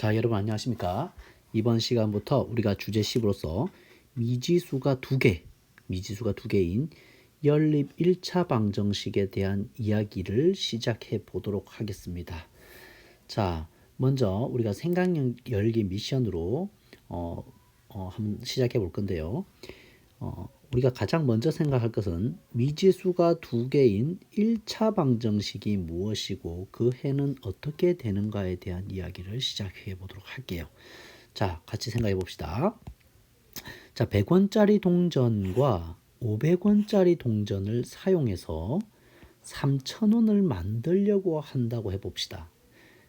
자, 여러분 안녕하십니까? 이번 시간부터 우리가 주제 10으로서 미지수가 두 개인 연립 1차 방정식에 대한 이야기를 시작해 보도록 하겠습니다. 자, 먼저 우리가 생각 열기 미션으로 한번 시작해 볼 건데요. 우리가 가장 먼저 생각할 것은 미지수가 두 개인 1차 방정식이 무엇이고 그 해는 어떻게 되는가에 대한 이야기를 시작해 보도록 할게요. 자, 같이 생각해 봅시다. 자, 100원짜리 동전과 500원짜리 동전을 사용해서 3,000원을 만들려고 한다고 해봅시다.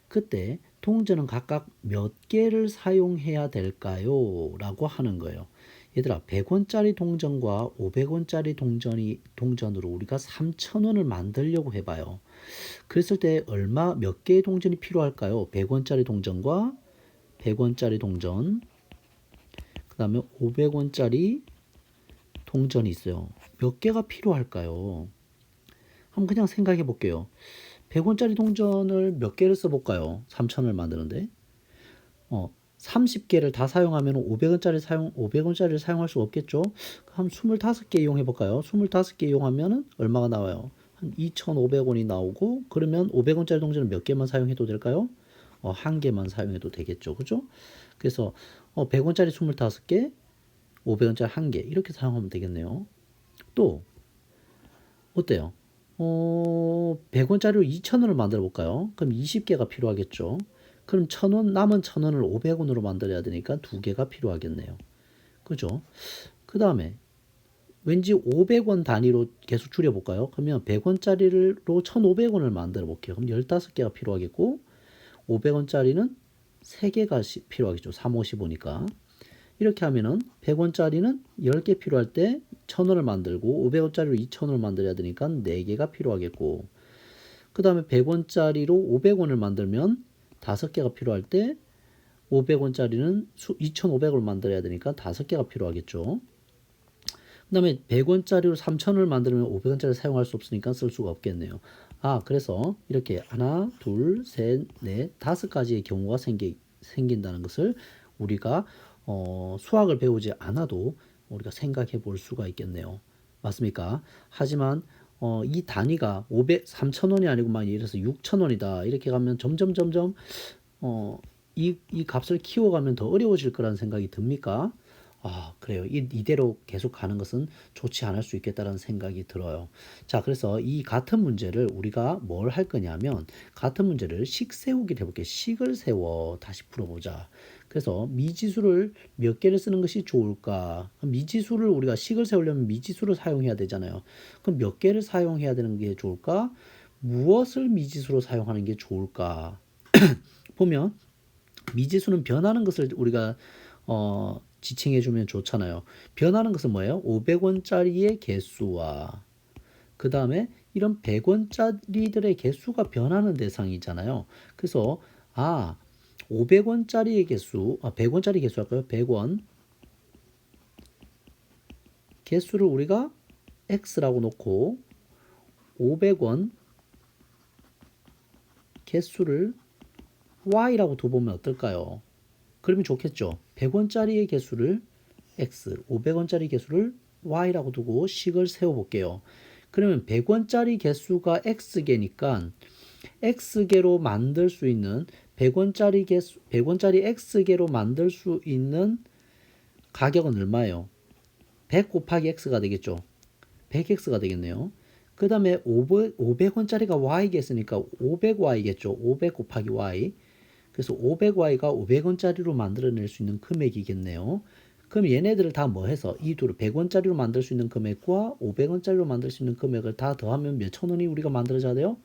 그때 동전은 각각 몇 개를 사용해야 될까요? 라고 하는 거예요. 얘들아, 100원짜리 동전과 500원짜리 동전으로 우리가 3,000원을 만들려고 해봐요. 그랬을 때 몇 개의 동전이 필요할까요? 100원짜리 동전과 100원짜리 동전, 그 다음에 500원짜리 동전이 있어요. 몇 개가 필요할까요? 한번 그냥 생각해 볼게요. 100원짜리 동전을 몇 개를 써볼까요? 3,000원을 만드는데. 30개를 다 사용하면 500원짜리를 사용할 수 없겠죠? 한 25개 이용해 볼까요? 25개 이용하면 얼마가 나와요? 한 2,500원이 나오고, 그러면 500원짜리 동전은 몇 개만 사용해도 될까요? 한 개만 사용해도 되겠죠. 그죠? 그래서 100원짜리 25개, 500원짜리 한 개, 이렇게 사용하면 되겠네요. 또 어때요? 100원짜리로 2,000원을 만들어 볼까요? 그럼 20개가 필요하겠죠. 그럼 남은 1,000원을 500원으로 만들어야 되니까 2개가 필요하겠네요. 그죠? 그 다음에 왠지 500원 단위로 계속 줄여볼까요? 그러면 100원짜리로 1,500원을 만들어 볼게요. 그럼 15개가 필요하겠고, 500원짜리는 3개가 필요하겠죠. 3, 5, 15니까. 이렇게 하면은 100원짜리는 10개 필요할 때 1,000원을 만들고, 500원짜리로 2,000원을 만들어야 되니까 4개가 필요하겠고, 그 다음에 100원짜리로 500원을 만들면 5개가 필요할 때 500원짜리는 2,500원을 만들어야 되니까 5개가 필요하겠죠. 그 다음에 100원짜리로 3,000원을 만들면 500원짜리 사용할 수 없으니까 쓸 수가 없겠네요. 그래서 이렇게 하나, 둘, 셋, 넷, 5가지의 경우가 생긴다는 것을 우리가 수학을 배우지 않아도 우리가 생각해 볼 수가 있겠네요. 맞습니까? 하지만 이 단위가 3,000원이 아니고 막 예를 들어서 6,000원이다 이렇게 가면 점점 이 값을 키워가면 더 어려워질 거라는 생각이 듭니까? 그래요. 이대로 계속 가는 것은 좋지 않을 수 있겠다는 생각이 들어요. 자, 그래서 이 같은 문제를 우리가 뭘 할 거냐면, 같은 문제를 식 세우기를 해볼게요. 식을 세워 다시 풀어보자. 그래서 미지수를 몇 개를 쓰는 것이 좋을까? 미지수를 우리가 식을 세우려면 미지수를 사용해야 되잖아요. 그럼 몇 개를 사용해야 되는 게 좋을까? 무엇을 미지수로 사용하는 게 좋을까? 보면 미지수는 변하는 것을 우리가 지칭해 주면 좋잖아요. 변하는 것은 뭐예요? 500원짜리의 개수와 그 다음에 이런 100원짜리들의 개수가 변하는 대상이잖아요. 그래서 500원짜리의 개수, 100원짜리 개수 할까요? 100원 개수를 우리가 x라고 놓고 500원 개수를 y라고 둬보면 어떨까요? 그러면 좋겠죠. 100원짜리의 개수를 x, 500원짜리 개수를 y라고 두고 식을 세워볼게요. 그러면 100원짜리 개수가 x개니까 x개로 만들 수 있는 100원짜리 x개로 만들 수 있는 가격은 얼마예요? 100 곱하기 x가 되겠죠. 100x가 되겠네요. 그 다음에 500원짜리가 y겠으니까 500y겠죠. 500 곱하기 y. 그래서 500y가 500원짜리로 만들어낼 수 있는 금액이겠네요. 그럼 얘네들을 다 뭐 해서 이 둘을 100원짜리로 만들 수 있는 금액과 500원짜리로 만들 수 있는 금액을 다 더하면 몇천 원이 우리가 만들어져야 돼요?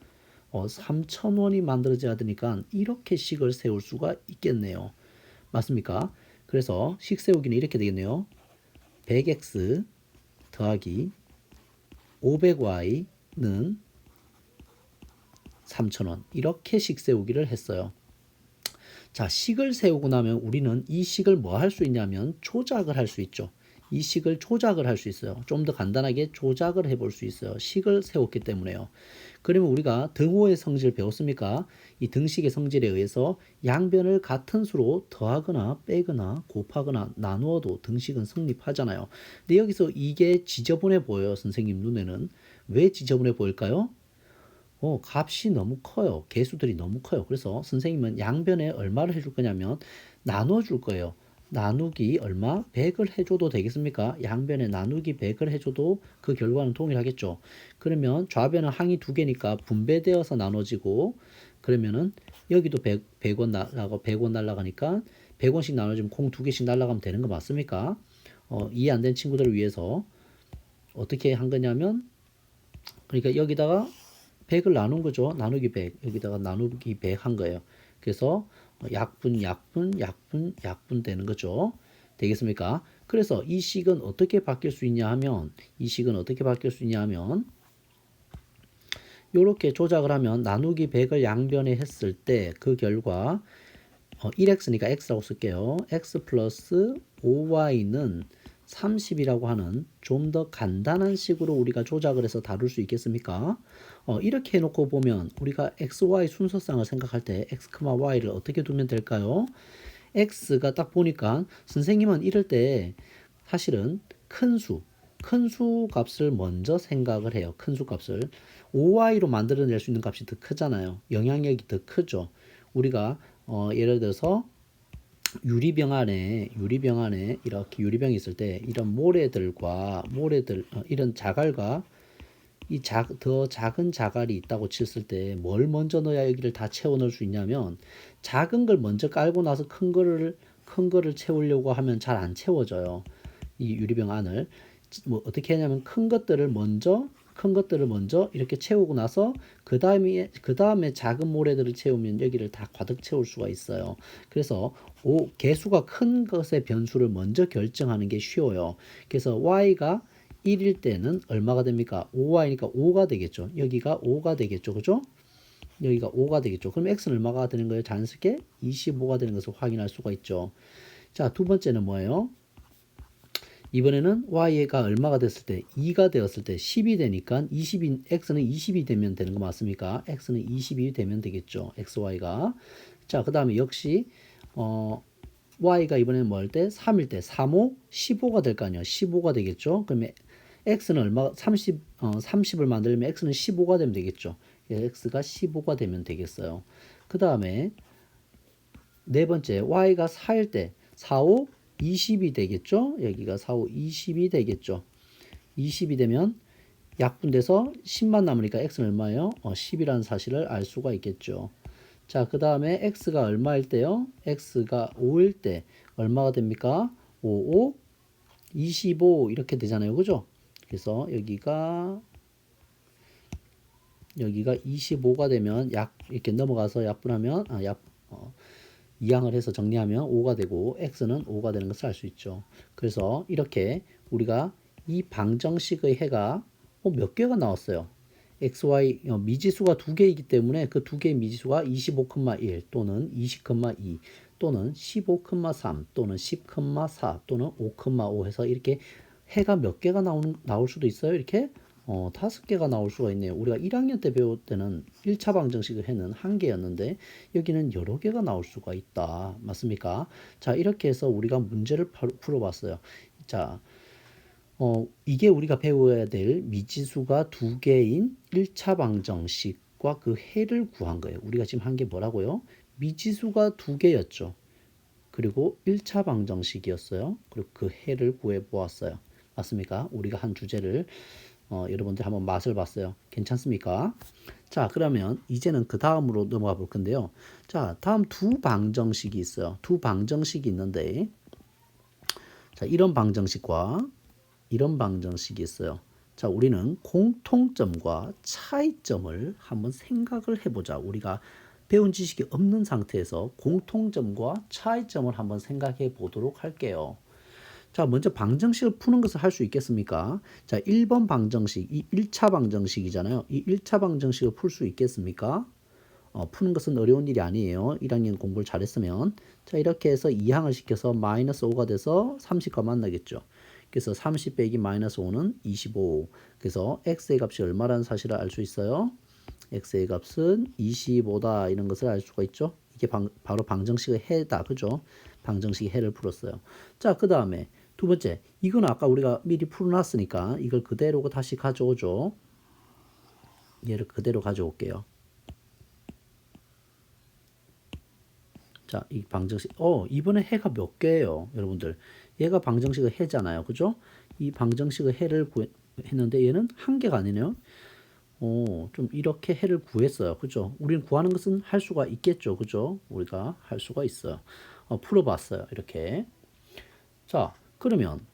3,000원이 만들어져야 되니까 이렇게 식을 세울 수가 있겠네요. 맞습니까? 그래서 식 세우기는 이렇게 되겠네요. 100x 더하기 500y는 3,000원. 이렇게 식 세우기를 했어요. 자, 식을 세우고 나면 우리는 이 식을 뭐 할 수 있냐면 조작을 할 수 있죠. 이 식을 조작을 할 수 있어요. 좀 더 간단하게 조작을 해볼 수 있어요. 식을 세웠기 때문에요. 그러면 우리가 등호의 성질 배웠습니까? 이 등식의 성질에 의해서 양변을 같은 수로 더하거나 빼거나 곱하거나 나누어도 등식은 성립하잖아요. 근데 여기서 이게 지저분해 보여요. 선생님 눈에는. 왜 지저분해 보일까요? 값이 너무 커요. 개수들이 너무 커요. 그래서 선생님은 양변에 얼마를 해줄 거냐면 나눠줄 거예요. 나누기 얼마? 100을 해줘도 되겠습니까? 양변에 나누기 100을 해줘도 그 결과는 동일하겠죠. 그러면 좌변은 항이 두 개니까 분배되어서 나눠지고 그러면은 여기도 100원 날라가고 100원 날라가니까 100원씩 나눠지면 콩 두 개씩 날라가면 되는 거 맞습니까? 이해 안 된 친구들을 위해서 어떻게 한 거냐면 그러니까 여기다가 100을 나눈 거죠. 나누기 100. 여기다가 나누기 100 한 거예요. 그래서 약분 되는 거죠. 되겠습니까? 그래서 이 식은 어떻게 바뀔 수 있냐 하면 이렇게 조작을 하면 나누기 100을 양변에 했을 때 그 결과 1x니까 x라고 쓸게요. x 플러스 5y는 30이라고 하는 좀 더 간단한 식으로 우리가 조작을 해서 다룰 수 있겠습니까? 이렇게 해놓고 보면 우리가 x, y 순서상을 생각할 때 x, y를 어떻게 두면 될까요? x가 딱 보니까 선생님은 이럴 때 사실은 큰 수 값을 먼저 생각을 해요. 큰 수 값을 5y로 만들어낼 수 있는 값이 더 크잖아요. 영향력이 더 크죠. 우리가 예를 들어서 유리병 안에 이렇게 유리병이 있을 때 이런 모래들 이런 자갈과 더 작은 자갈이 있다고 쳤을 때 뭘 먼저 넣어야 여기를 다 채워 넣을 수 있냐면 작은 걸 먼저 깔고 나서 큰 거를 채우려고 하면 잘 안 채워져요. 이 유리병 안을 뭐 어떻게 하냐면 큰 것들을 먼저 이렇게 채우고 나서 그 다음에 작은 모래들을 채우면 여기를 다 가득 채울 수가 있어요. 그래서 개수가 큰 것의 변수를 먼저 결정하는 게 쉬워요. 그래서 y가 1일 때는 얼마가 됩니까? 5y니까 5가 되겠죠. 여기가 5가 되겠죠. 그죠? 여기가 5가 되겠죠. 그럼 x는 얼마가 되는 거예요? 자연스럽게 25가 되는 것을 확인할 수가 있죠. 자, 두 번째는 뭐예요? 이번에는 y가 얼마가 됐을 때 2가 되었을 때 10이 되니까 x는 20이 되면 되는 거 맞습니까? x는 20이 되면 되겠죠. xy가. 자, 그 다음에 역시 y가 이번에는 뭐 할 때 3일 때 3, 5, 15가 될 거 아니에요. 15가 되겠죠. 그러면 x는 얼마 30을 만들려면 x는 15가 되면 되겠죠. x가 15가 되면 되겠어요. 그 다음에 네 번째 y가 4일 때 4, 5, 20이 되겠죠. 여기가 4, 5, 20이 되겠죠. 20이 되면 약분돼서 10만 남으니까 x는 얼마예요? 10이라는 사실을 알 수가 있겠죠. 자, 그 다음에 x가 얼마일 때요? x가 5일 때 얼마가 됩니까? 5, 5, 25 이렇게 되잖아요. 그죠? 그래서 여기가 25가 되면 이렇게 넘어가서 약분하면 이항을 해서 정리하면 5가 되고 x는 5가 되는 것을 알 수 있죠. 그래서 이렇게 우리가 이 방정식의 해가 몇 개가 나왔어요. xy 미지수가 두 개이기 때문에 그 두 개의 미지수가 25,1 또는 20,2 또는 15,3 또는 10,4 또는 5,5 해서 이렇게 해가 몇 개가 나올 수도 있어요. 이렇게 5개가 나올 수가 있네요. 우리가 1학년 때 배울 때는 1차 방정식의 해는 한 개였는데 여기는 여러 개가 나올 수가 있다. 맞습니까? 자, 이렇게 해서 우리가 문제를 풀어봤어요. 자, 이게 우리가 배워야 될 미지수가 두 개인 1차 방정식과 그 해를 구한 거예요. 우리가 지금 한 게 뭐라고요? 미지수가 두 개였죠. 그리고 1차 방정식이었어요. 그리고 그 해를 구해 보았어요. 맞습니까? 우리가 한 주제를 여러분들 한번 맛을 봤어요. 괜찮습니까? 자, 그러면 이제는 그 다음으로 넘어가 볼 건데요. 자, 다음 두 방정식이 있어요. 두 방정식이 있는데, 자, 이런 방정식과 이런 방정식이 있어요. 자, 우리는 공통점과 차이점을 한번 생각을 해보자. 우리가 배운 지식이 없는 상태에서 공통점과 차이점을 한번 생각해 보도록 할게요. 자, 먼저 방정식을 푸는 것을 할 수 있겠습니까? 자, 1번 방정식, 이 1차 방정식이잖아요. 이 1차 방정식을 풀 수 있겠습니까? 푸는 것은 어려운 일이 아니에요. 1학년 공부를 잘했으면. 자, 이렇게 해서 2항을 시켜서 마이너스 5가 돼서 30과 만나겠죠. 그래서 30 빼기 마이너스 5는 25. 그래서 x의 값이 얼마라는 사실을 알 수 있어요. x의 값은 25다 이런 것을 알 수가 있죠. 이게 바로 방정식의 해다. 그죠? 방정식의 해를 풀었어요. 자, 그 다음에 두 번째. 이건 아까 우리가 미리 풀어놨으니까 이걸 그대로 다시 가져오죠. 얘를 그대로 가져올게요. 자, 이 방정식. 이번에 해가 몇 개예요, 여러분들? 얘가 방정식의 해잖아요. 그죠? 이 방정식의 해를 했는데 얘는 한 개가 아니네요. 좀 이렇게 해를 구했어요. 그죠? 우리는 구하는 것은 할 수가 있겠죠. 그죠? 우리가 할 수가 있어요. 풀어봤어요. 이렇게. 자, 그러면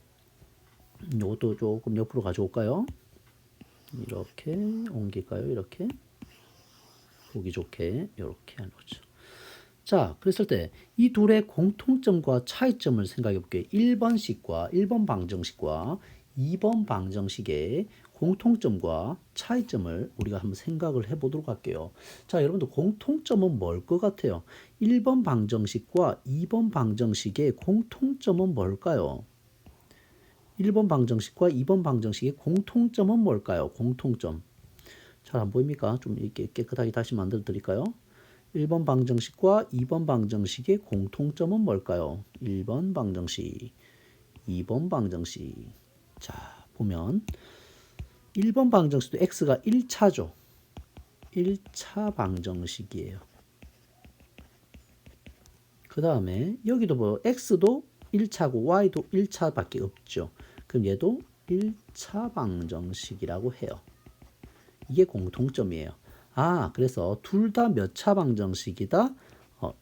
이것도 조금 옆으로 가져올까요? 이렇게 옮길까요? 이렇게. 보기 좋게 이렇게 하는 거죠. 자, 그랬을 때 이 둘의 공통점과 차이점을 생각해 볼게요. 1번 방정식과 2번 방정식의 공통점과 차이점을 우리가 한번 생각을 해 보도록 할게요. 자, 여러분들 공통점은 뭘 것 같아요? 1번 방정식과 2번 방정식의 공통점은 뭘까요? 1번 방정식과 2번 방정식의 공통점은 뭘까요? 공통점. 잘 안 보입니까? 좀 이렇게 깨끗하게 다시 만들어 드릴까요? 1번 방정식과 2번 방정식의 공통점은 뭘까요? 1번 방정식, 2번 방정식. 자, 보면 1번 방정식도 x가 1차죠. 1차 방정식이에요. 그 다음에 여기도 뭐 x도 1차고 y도 1차밖에 없죠. 그럼 얘도 1차 방정식이라고 해요. 이게 공통점이에요. 그래서 둘 다 몇 차 방정식이다?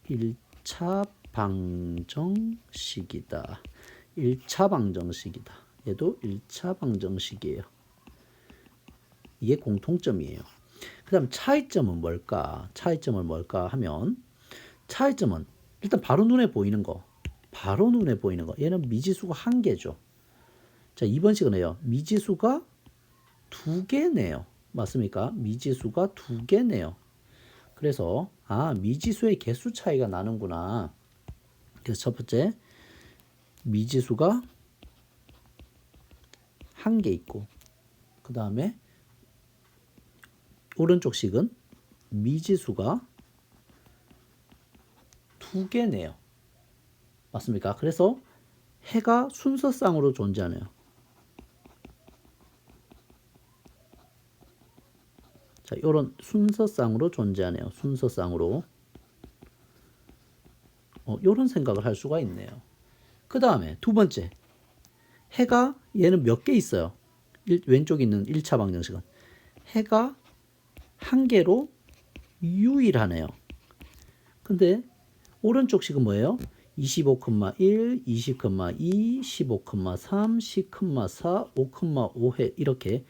1차 방정식이다. 1차 방정식이다. 얘도 1차 방정식이에요. 이게 공통점이에요. 그 다음 차이점은 뭘까? 차이점은 뭘까 하면 차이점은 일단 바로 눈에 보이는 거. 바로 눈에 보이는 거. 얘는 미지수가 한 개죠. 자, 2번 식은요. 미지수가 두 개네요. 맞습니까? 미지수가 두 개네요. 그래서 미지수의 개수 차이가 나는구나. 그래서 첫 번째 미지수가 한 개 있고 그 다음에 오른쪽 식은 미지수가 두 개네요. 맞습니까? 그래서 해가 순서상으로 존재하네요. 자, 이런 순서상으로 존재하네요. 순서상으로. 이런 생각을 할 수가 있네요. 그 다음에 두 번째. 해가 얘는 몇 개 있어요. 왼쪽에 있는 1차 방정식은. 해가 한 개로 유일하네요. 근데 오른쪽 식은 뭐예요? 25,1, 20,2, 15,3, 10,4, 5,5해 이렇게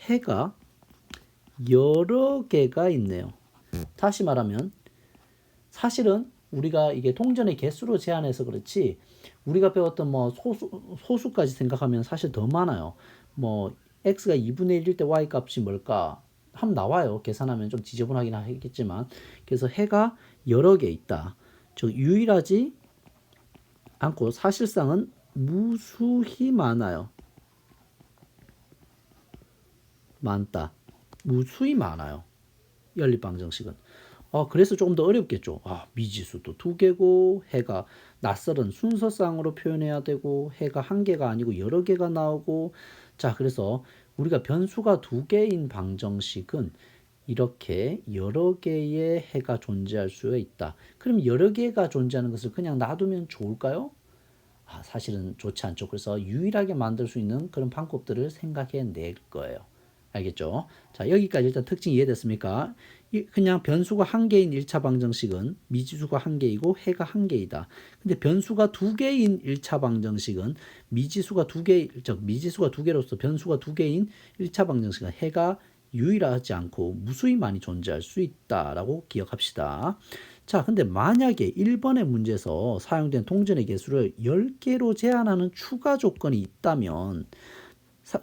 해가 여러 개가 있네요. 다시 말하면 사실은 우리가 이게 동전의 개수로 제한해서 그렇지 우리가 배웠던 뭐 소수까지 생각하면 사실 더 많아요. 뭐 x가 2분의 1일 때 y 값이 뭘까? 하면 나와요. 계산하면 좀 지저분하긴 하겠지만 그래서 해가 여러 개 있다. 즉 유일하지 않고 사실상은 무수히 많아요. 많다. 무수히 많아요. 연립방정식은. 그래서 조금 더 어렵겠죠. 미지수도 두 개고 해가 낯설은 순서상으로 표현해야 되고 해가 한 개가 아니고 여러 개가 나오고 자 그래서 우리가 변수가 두 개인 방정식은 이렇게 여러 개의 해가 존재할 수가 있다. 그럼 여러 개가 존재하는 것을 그냥 놔두면 좋을까요? 사실은 좋지 않죠. 그래서 유일하게 만들 수 있는 그런 방법들을 생각해 낼 거예요. 알겠죠? 자, 여기까지 일단 특징 이해됐습니까? 그냥 변수가 한 개인 1차 방정식은 미지수가 한 개이고 해가 한 개이다. 근데 변수가 두 개인 1차 방정식은 미지수가 두 개로서 변수가 두 개인 1차 방정식은 해가 유일하지 않고 무수히 많이 존재할 수 있다라고 기억합시다. 자, 근데 만약에 1번의 문제에서 사용된 동전의 개수를 10개로 제한하는 추가 조건이 있다면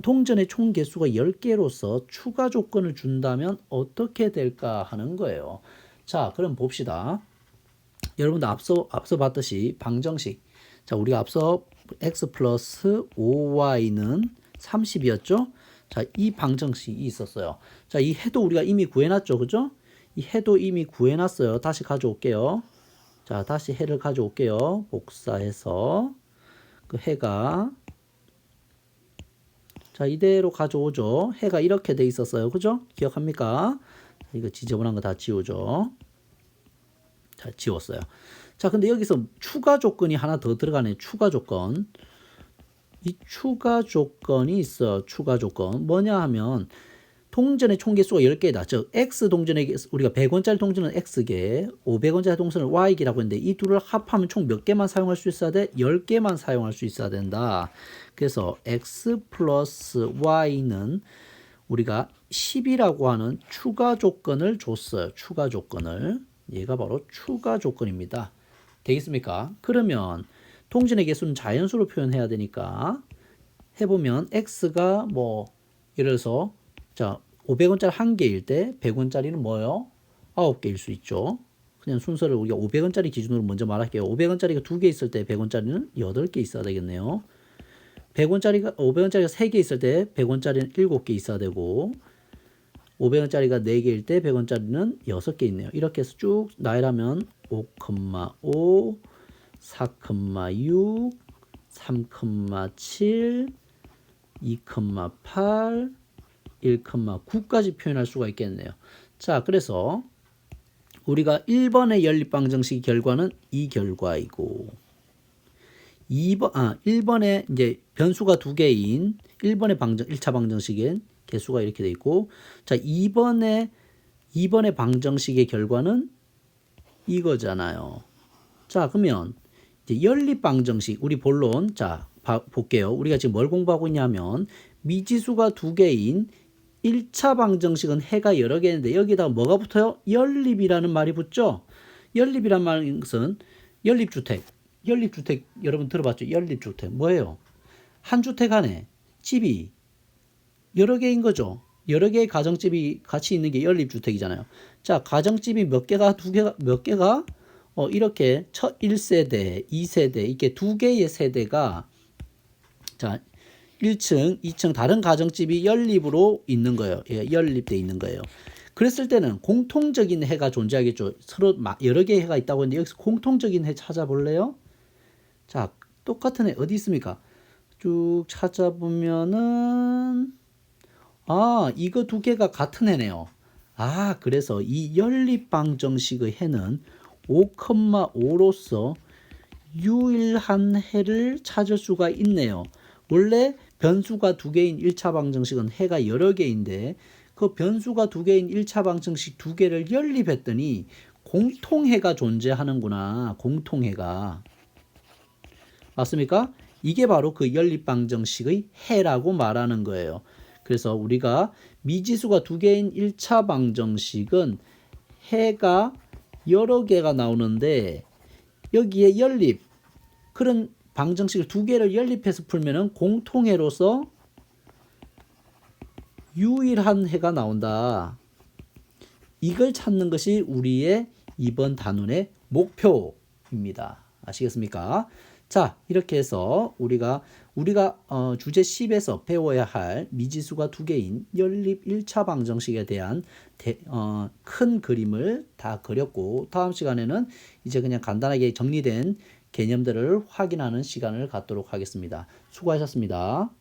동전의 총 개수가 10개로서 추가 조건을 준다면 어떻게 될까 하는 거예요. 자, 그럼 봅시다. 여러분들 앞서 봤듯이 방정식. 자, 우리가 앞서 x 플러스 5y는 30이었죠? 자, 이 방정식이 있었어요. 자, 이 해도 우리가 이미 구해놨죠, 그죠? 이 해도 이미 구해놨어요. 다시 가져올게요. 자, 다시 해를 가져올게요. 복사해서 그 해가 자, 이대로 가져오죠. 해가 이렇게 돼 있었어요. 그죠? 기억합니까? 이거 지저분한 거 다 지우죠. 자, 지웠어요. 자, 근데 여기서 추가 조건이 하나 더 들어가네. 추가 조건. 이 추가 조건이 있어. 추가 조건. 뭐냐 하면 동전의 총 개수가 10개다. 즉 X 동전의 개수, 우리가 100원짜리 동전은 X개, 500원짜리 동전은 Y개라고 했는데 이 둘을 합하면 총 몇 개만 사용할 수 있어야 돼? 10개만 사용할 수 있어야 된다. 그래서 X 플러스 Y는 우리가 10이라고 하는 추가 조건을 줬어요. 추가 조건을. 얘가 바로 추가 조건입니다. 되겠습니까? 그러면 동전의 개수는 자연수로 표현해야 되니까 해보면 X가 뭐 예를 들어서 자 500원짜리 한 개일 때 100원짜리는 뭐예요? 9개일 수 있죠. 그냥 순서를 우리가 500원짜리 기준으로 먼저 말할게요. 500원짜리가 2개 있을 때 100원짜리는 8개 있어야 되겠네요. 500원짜리가 3개 있을 때 100원짜리는 7개 있어야 되고 500원짜리가 4개일 때 100원짜리는 6개 있네요. 이렇게 해서 쭉 나열하면 5,5, 4,6, 3,7, 2,8, 1,9까지 표현할 수가 있겠네요. 자, 그래서 우리가 1번의 연립방정식 결과는 이 결과이고 1번에 이제 변수가 2개인 1번의 1차 방정식엔 개수가 이렇게 돼 있고 자, 2번의 방정식의 결과는 이거잖아요. 자, 그러면 이제 연립방정식 우리 본론 자, 볼게요. 우리가 지금 뭘 공부하고 있냐면 미지수가 2개인 1차 방정식은 해가 여러 개인데 여기다가 뭐가 붙어요? 연립이라는 말이 붙죠. 연립이란 말은 연립주택 여러분 들어봤죠? 연립주택 뭐예요? 한 주택 안에 집이 여러 개인 거죠. 여러 개의 가정집이 같이 있는 게 연립주택이잖아요. 자, 가정집이 몇 개가 이렇게 첫 1세대, 2세대 이렇게 2개의 세대가 자 1층, 2층 다른 가정집이 연립으로 있는 거예요. 예, 연립돼 있는 거예요. 그랬을 때는 공통적인 해가 존재하겠죠. 서로 여러 개의 해가 있다고 했는데 여기서 공통적인 해 찾아볼래요? 자, 똑같은 해 어디 있습니까? 쭉 찾아보면은 이거 2개가 같은 해네요. 그래서 이 연립방정식의 해는 5,5로서 유일한 해를 찾을 수가 있네요. 원래 변수가 2개인 1차 방정식은 해가 여러 개인데 그 변수가 2개인 1차 방정식 2개를 연립했더니 공통해가 존재하는구나. 공통해가. 맞습니까? 이게 바로 그 연립방정식의 해라고 말하는 거예요. 그래서 우리가 미지수가 2개인 1차 방정식은 해가 여러 개가 나오는데 여기에 연립 그런 방정식을 2개를 연립해서 풀면은 공통해로서 유일한 해가 나온다. 이걸 찾는 것이 우리의 이번 단원의 목표입니다. 아시겠습니까? 자, 이렇게 해서 우리가 주제 10에서 배워야 할 미지수가 2개인 연립 1차 방정식에 대한 큰 그림을 다 그렸고 다음 시간에는 이제 그냥 간단하게 정리된 개념들을 확인하는 시간을 갖도록 하겠습니다. 수고하셨습니다.